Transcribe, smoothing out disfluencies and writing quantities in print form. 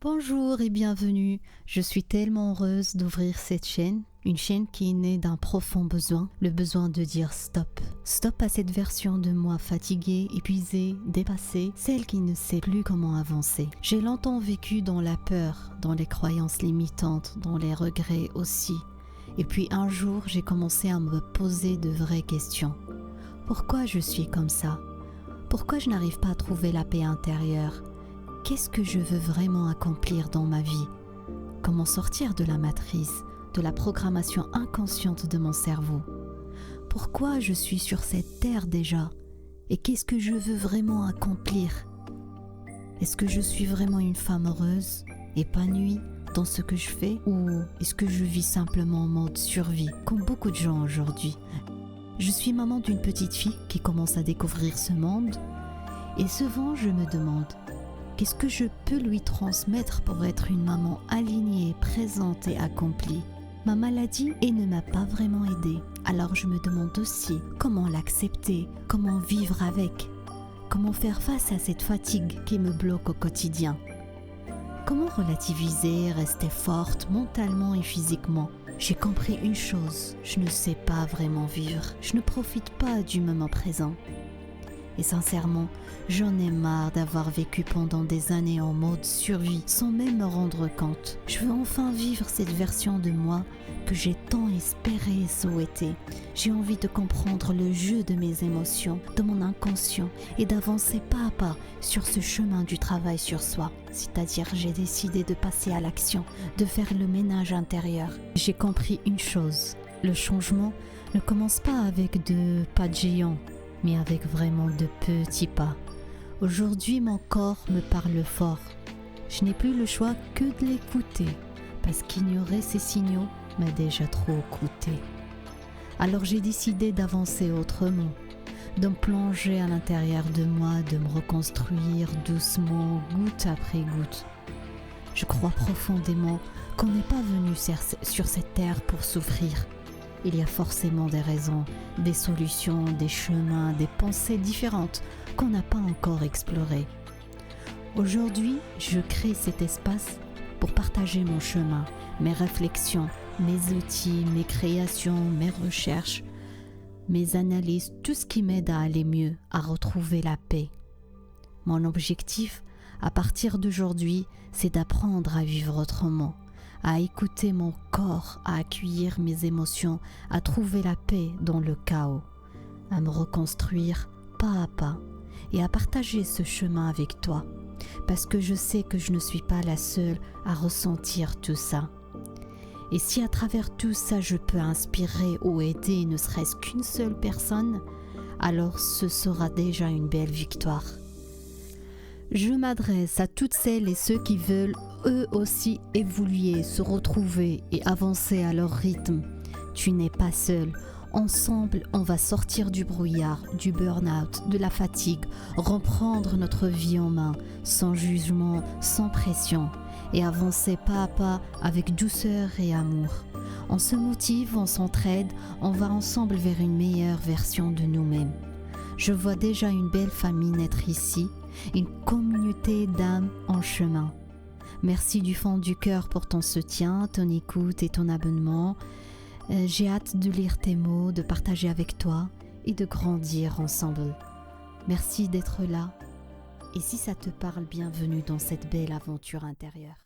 Bonjour et bienvenue. Je suis tellement heureuse d'ouvrir cette chaîne, une chaîne qui est née d'un profond besoin, le besoin de dire stop. Stop à cette version de moi fatiguée, épuisée, dépassée, celle qui ne sait plus comment avancer. J'ai longtemps vécu dans la peur, dans les croyances limitantes, dans les regrets aussi. Et puis un jour, j'ai commencé à me poser de vraies questions. Pourquoi je suis comme ça? Pourquoi je n'arrive pas à trouver la paix intérieure? Qu'est-ce que je veux vraiment accomplir dans ma vie? Comment sortir de la matrice, de la programmation inconsciente de mon cerveau? Pourquoi je suis sur cette terre déjà? Et qu'est-ce que je veux vraiment accomplir? Est-ce que je suis vraiment une femme heureuse, épanouie dans ce que je fais? Ou est-ce que je vis simplement en mode survie, comme beaucoup de gens aujourd'hui? Je suis maman d'une petite fille qui commence à découvrir ce monde. Et souvent je me demande, qu'est-ce que je peux lui transmettre pour être une maman alignée, présente et accomplie? Ma maladie ne m'a pas vraiment aidée. Alors je me demande aussi comment l'accepter, comment vivre avec, comment faire face à cette fatigue qui me bloque au quotidien. Comment relativiser, rester forte mentalement et physiquement? J'ai compris une chose, je ne sais pas vraiment vivre. Je ne profite pas du moment présent. Et sincèrement, j'en ai marre d'avoir vécu pendant des années en mode survie sans même me rendre compte. Je veux enfin vivre cette version de moi que j'ai tant espéré et souhaité. J'ai envie de comprendre le jeu de mes émotions, de mon inconscient et d'avancer pas à pas sur ce chemin du travail sur soi. C'est-à-dire, j'ai décidé de passer à l'action, de faire le ménage intérieur. J'ai compris une chose, le changement ne commence pas avec de pas de géants, mais avec vraiment de petits pas. Aujourd'hui, mon corps me parle fort. Je n'ai plus le choix que de l'écouter, parce qu'ignorer ces signaux m'a déjà trop coûté. Alors j'ai décidé d'avancer autrement, de me plonger à l'intérieur de moi, de me reconstruire doucement, goutte après goutte. Je crois profondément qu'on n'est pas venu sur cette terre pour souffrir. Il y a forcément des raisons, des solutions, des chemins, des pensées différentes qu'on n'a pas encore explorées. Aujourd'hui, je crée cet espace pour partager mon chemin, mes réflexions, mes outils, mes créations, mes recherches, mes analyses, tout ce qui m'aide à aller mieux, à retrouver la paix. Mon objectif, à partir d'aujourd'hui, c'est d'apprendre à vivre autrement, à écouter mon corps, à accueillir mes émotions, à trouver la paix dans le chaos, à me reconstruire pas à pas et à partager ce chemin avec toi, parce que je sais que je ne suis pas la seule à ressentir tout ça. Et si à travers tout ça je peux inspirer ou aider ne serait-ce qu'une seule personne, alors ce sera déjà une belle victoire. Je m'adresse à toutes celles et ceux qui veulent eux aussi évoluer, se retrouver et avancer à leur rythme. Tu n'es pas seul. Ensemble, on va sortir du brouillard, du burn-out, de la fatigue, reprendre notre vie en main, sans jugement, sans pression, et avancer pas à pas avec douceur et amour. On se motive, on s'entraide, on va ensemble vers une meilleure version de nous-mêmes. Je vois déjà une belle famille naître ici, une communauté d'âmes en chemin. Merci du fond du cœur pour ton soutien, ton écoute et ton abonnement. J'ai hâte de lire tes mots, de partager avec toi et de grandir ensemble. Merci d'être là. Et si ça te parle, bienvenue dans cette belle aventure intérieure.